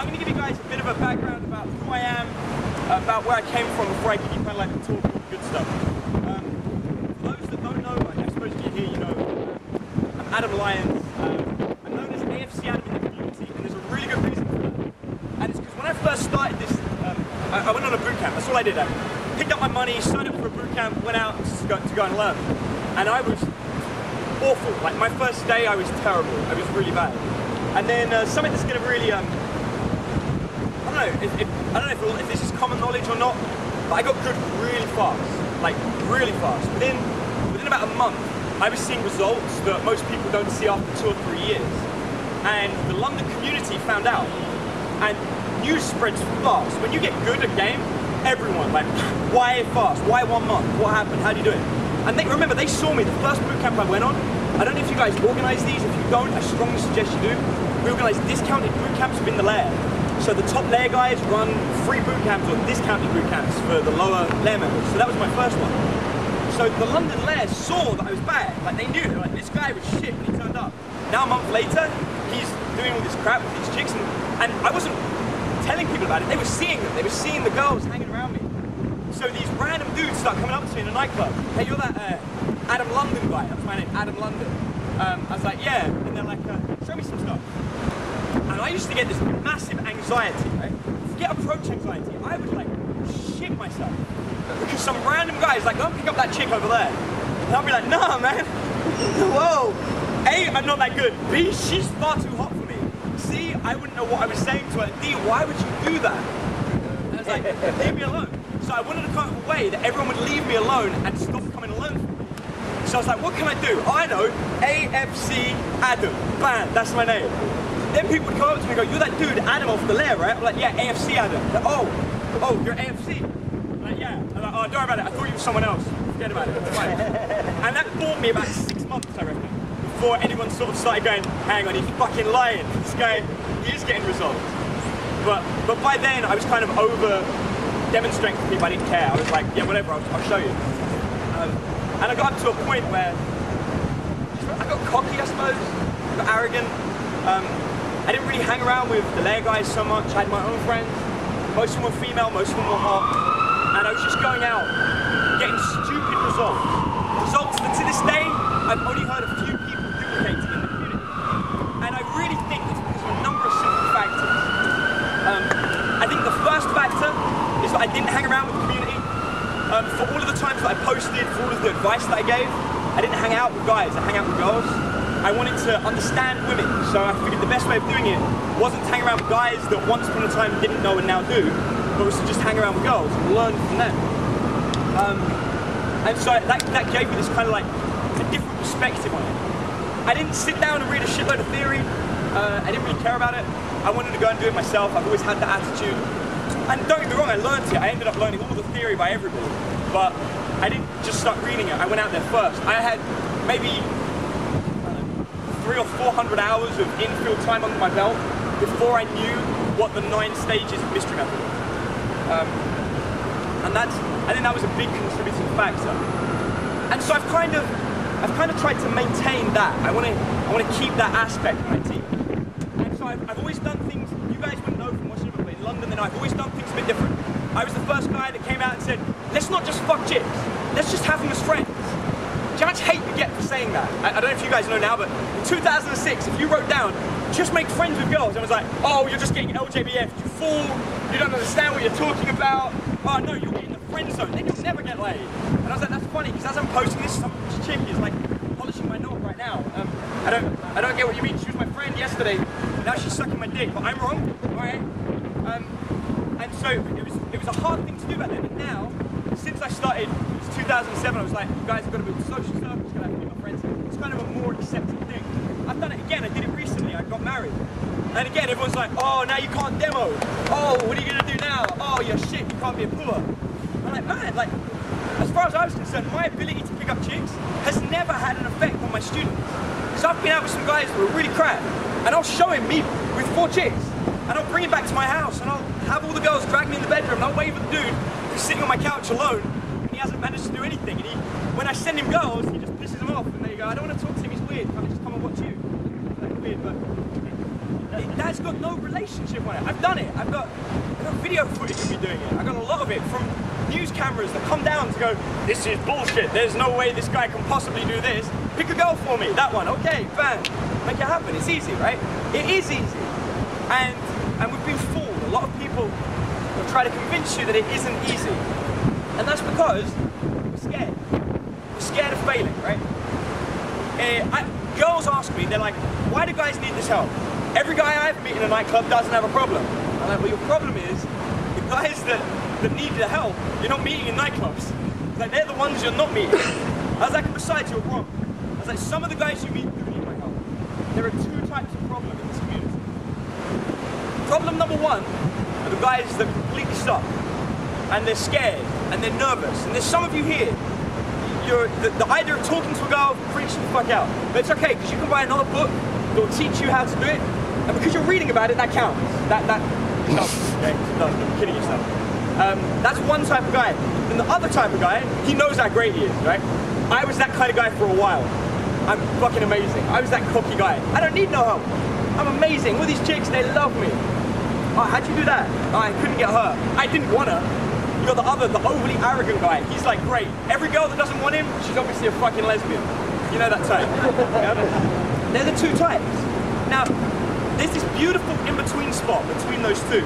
I'm going to give you guys a bit of a background about who I am, about where I came from before I give you kind of like the talk, all the good stuff. For those that don't know, I suppose if you're here, you know, I'm Adam Lyons. I'm known as AFC Adam in the community, and there's a really good reason for that. And it's because when I first started this, I went on a boot camp. That's all I did. I picked up my money, signed up for a boot camp, went out to go and learn. And I was awful. Like my first day, I was terrible. I was really bad. And then something that's going to really, I don't know if this is common knowledge or not, but I got good really fast. Like really fast. Within about a month, I was seeing results that most people don't see after 2 or 3 years. And the London community found out. And news spreads fast. When you get good at game, everyone like, why fast? Why 1 month? What happened? How do you do it? And remember, they saw me the first boot camp I went on. I don't know if you guys organise these. If you don't, I strongly suggest you do. We organise discounted boot camps within the lair. So the top lair guys run free boot camps or discounted boot camps for the lower lair members. So that was my first one. So the London lair saw that I was bad. Like they knew. They were like, this guy was shit when he turned up. Now a month later, he's doing all this crap with these chicks, and I wasn't telling people about it. They were seeing them. They were seeing the girls hanging around me. So these random dudes start coming up to me in a nightclub. Hey, you're that Adam London guy. That's my name, Adam London. I was like, yeah. And they're like, show me some stuff. And I used to get this massive anxiety, right? Forget approach anxiety. I would like shit myself. Because some random guy's like, don't pick up that chick over there. And I'll be like, nah, man. Whoa. A, I'm not that good. B, she's far too hot for me. C, I wouldn't know what I was saying to her. D, why would you do that? And I was like, leave me alone. So I wanted to come up with a way that everyone would leave me alone and stop coming alone for me. So I was like, what can I do? Oh, I know, AFC Adam. Bam, that's my name. Then people would come up to me and go, you're that dude Adam off the lair, right? I'm like, yeah, AFC Adam. Like, oh, you're AFC. I'm like, yeah. I'm like, oh, don't worry about it. I thought you were someone else. Forget about it. It's fine. And that bought me about 6 months, I reckon, before anyone sort of started going, hang on, he's fucking lying. This guy, he is getting results. But by then, I was kind of over demonstrating to people I didn't care. I was like, yeah, whatever, I'll show you. And I got up to a point where I got cocky, I suppose. I got arrogant. I didn't really hang around with the lair guys so much. I had my own friends. Most of them were female, most of them were hot. And I was just going out, getting stupid results. Results that to this day, I've only heard a few people duplicating in the community. And I really think it's because of a number of simple factors. I think the first factor is that I didn't hang around with the community. For all of the times that I posted, for all of the advice that I gave, I didn't hang out with guys, I hang out with girls. I wanted to understand women, so I figured the best way of doing it wasn't to hang around with guys that once upon a time didn't know and now do, but was to just hang around with girls and learn from them. And so that gave me this kind of like a different perspective on it. I didn't sit down and read a shitload of theory. I didn't really care about it. I wanted to go and do it myself. I've always had that attitude. And don't get me wrong, I learned it. I ended up learning all the theory by everybody. But I didn't just start reading it. I went out there first. I had maybe 300 or 400 hours of infield time under my belt before I knew what the 9 stages of mystery method was. And I think that was a big contributing factor. And so I've kind of tried to maintain that. I want to keep that aspect of my team. And so I've always done things you guys wouldn't know from watching it, but in London, then I've always done things a bit different. I was the first guy that came out and said, let's not just fuck chicks, let's just have them as friends. Do you know how much hate you get for saying that? I don't know if you guys know now, but in 2006, if you wrote down, just make friends with girls, I was like, oh, you're just getting LJBF, you fool, you don't understand what you're talking about, oh no, you're getting the friend zone, then you'll never get laid. And I was like, that's funny, because as I'm posting this, some chick is like polishing my knob right now. I don't get what you mean, she was my friend yesterday, now she's sucking my dick, but I'm wrong, alright? And so it was a hard thing to do back then, and now, since I started, it was 2007, I was like, you guys have got to build social circles, got to be my friends. It's kind of a more accepted thing. I've done it again, I did it recently, I got married. And again, everyone's like, oh, now you can't demo. Oh, what are you going to do now? Oh, you're shit, you can't be a PUA. I'm like, man, like, as far as I was concerned, my ability to pick up chicks has never had an effect on my students. So I've been out with some guys who are really crap, and I'll show him me with 4 chicks. And I'll bring him back to my house, and I'll have all the girls drag me in the bedroom, and I'll wave at the dude who's sitting on my couch alone, and he hasn't managed to do anything. And when I send him girls, he just pisses them off, and they go, I don't want to talk to him, he's weird, can I just come and watch you? That's weird, but... That's got no relationship on it. I've done it. I've got video footage of me doing it. I've got a lot of it from news cameras that come down to go, this is bullshit. There's no way this guy can possibly do this. Pick a girl for me. That one. Okay, bang. Make it happen. It's easy, right? It is easy. And we've been fooled. A lot of people will try to convince you that it isn't easy. And that's because we're scared. We're scared of failing, right? Girls ask me, they're like, why do guys need this help? Every guy I've met in a nightclub doesn't have a problem. I'm like, well, your problem is the guys that need the help, you're not meeting in nightclubs. Like, they're the ones you're not meeting. I was like, besides, you're wrong. I was like, some of the guys you meet do need my help. There are two types of problem in this community. Problem number one are the guys that completely suck. And they're scared, and they're nervous. And there's some of you here, the idea of talking to a girl freaks you the fuck out. But it's okay, because you can buy another book that will teach you how to do it, and because you're reading about it, that counts. That counts. Okay, no, you're kidding yourself. That's one type of guy. Then the other type of guy, he knows how great he is, right? I was that kind of guy for a while. I'm fucking amazing. I was that cocky guy. I don't need no help. I'm amazing. All these chicks, they love me. Oh, how'd you do that? Oh, I couldn't get her. I didn't want her. You got the overly arrogant guy. He's like, great. Every girl that doesn't want him, she's obviously a fucking lesbian. You know that type. They're the two types. Now, there's this beautiful in-between spot between those two,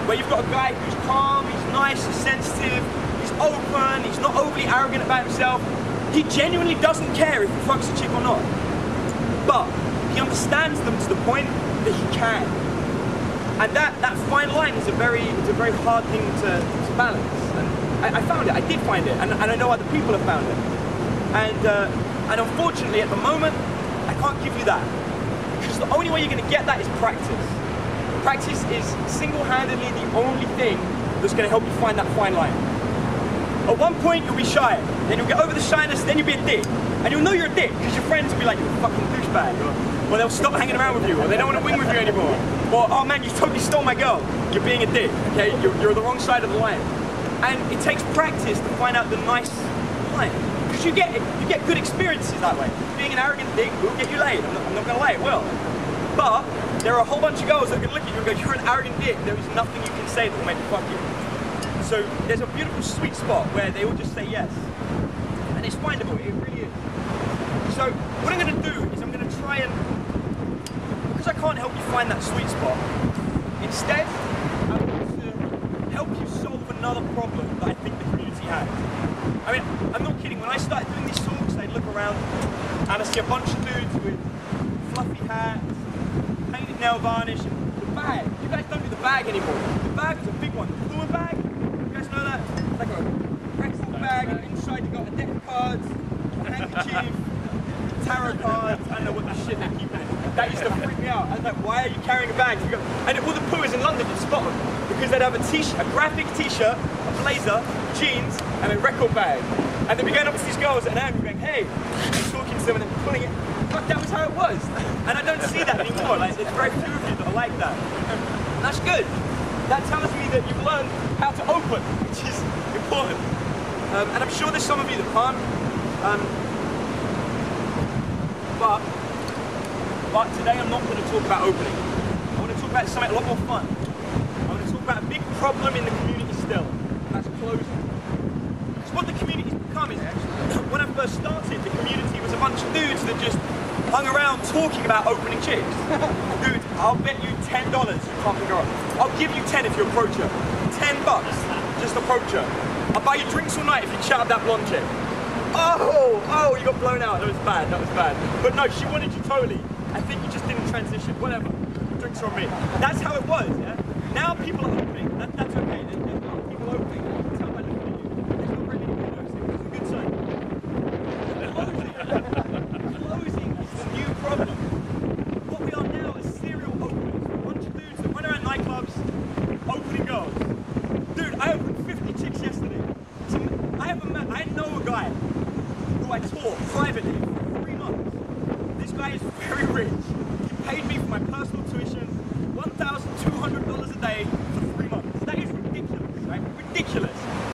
where you've got a guy who's calm, he's nice, he's sensitive, he's open, he's not overly arrogant about himself. He genuinely doesn't care if he fucks a chick or not. But he understands them to the point that he can. And that fine line is a very hard thing to balance. And I found it, I did find it, and I know other people have found it. And unfortunately at the moment, I can't give you that. Because the only way you're going to get that is practice. Practice is single-handedly the only thing that's going to help you find that fine line. At one point you'll be shy, then you'll get over the shyness, then you'll be a dick. And you'll know you're a dick, because your friends will be like, you're a fucking douchebag. Or they'll stop hanging around with you, or they don't want to wing with you anymore. Or, oh man, you totally stole my girl. You're being a dick, okay? You're on the wrong side of the line. And it takes practice to find out the nice line. Because you get good experiences that way. Being an arrogant dick will get you laid. I'm not gonna lie, it will. But there are a whole bunch of girls that are gonna look at you and go, you're an arrogant dick. There is nothing you can say that will make me fuck you. So there's a beautiful sweet spot where they will just say yes. And it's findable, it really is. So what I'm gonna do is I'm gonna try and, because I can't help you find that sweet spot, instead I'm going to help you solve another problem that I think the community has. I mean, I'm not kidding, when I started doing these talks, I'd look around and I see a bunch of dudes with fluffy hats, painted nail varnish, and the bag. You guys don't do the bag anymore. The bag is a big one. The PUA bag, you guys know that? It's like a pretzel bag, and inside you got a deck of cards, a handkerchief, tarot cards, I don't know what the shit they keep in it. That used to freak me out. I was like, why are you carrying a bag? And all the PUAs in London, you'd spot them. Because they'd have a t-shirt, a graphic t-shirt, a blazer, jeans, and a record bag. And they'd be going up to these girls at an angle going, hey, and talking to them and then pulling it. Fuck, that was how it was. And I don't see that anymore. Like, there's very few of you that are like that. And that's good. That tells me that you've learned how to open, which is important. And I'm sure there's some of you that can't. But today I'm not going to talk about opening. I want to talk about something a lot more fun. I want to talk about a big problem in the community still, and that's closing. Because what the community's become is, when I first started, the community was a bunch of dudes that just hung around talking about opening chicks. Dude, I'll bet you $10 you can't pick her up. I'll give you 10 if you approach her. $10, just approach her. I'll buy you drinks all night if you chat up that blonde chick. Oh, you got blown out. That was bad. But no, she wanted you totally. I think you just didn't transition. Whatever. Drinks on me. That's how it was, yeah? Now people are opening. That's okay. There's a lot of people opening. I can tell by looking at you. There's not really anyone noticing. It's a good sign. Closing is the new problem. What we are now is serial openers. A bunch of dudes that run around nightclubs opening girls. Dude, I opened 50 chicks yesterday. I know a guy who I taught privately for 3 months. This guy is very rich. He paid me for my personal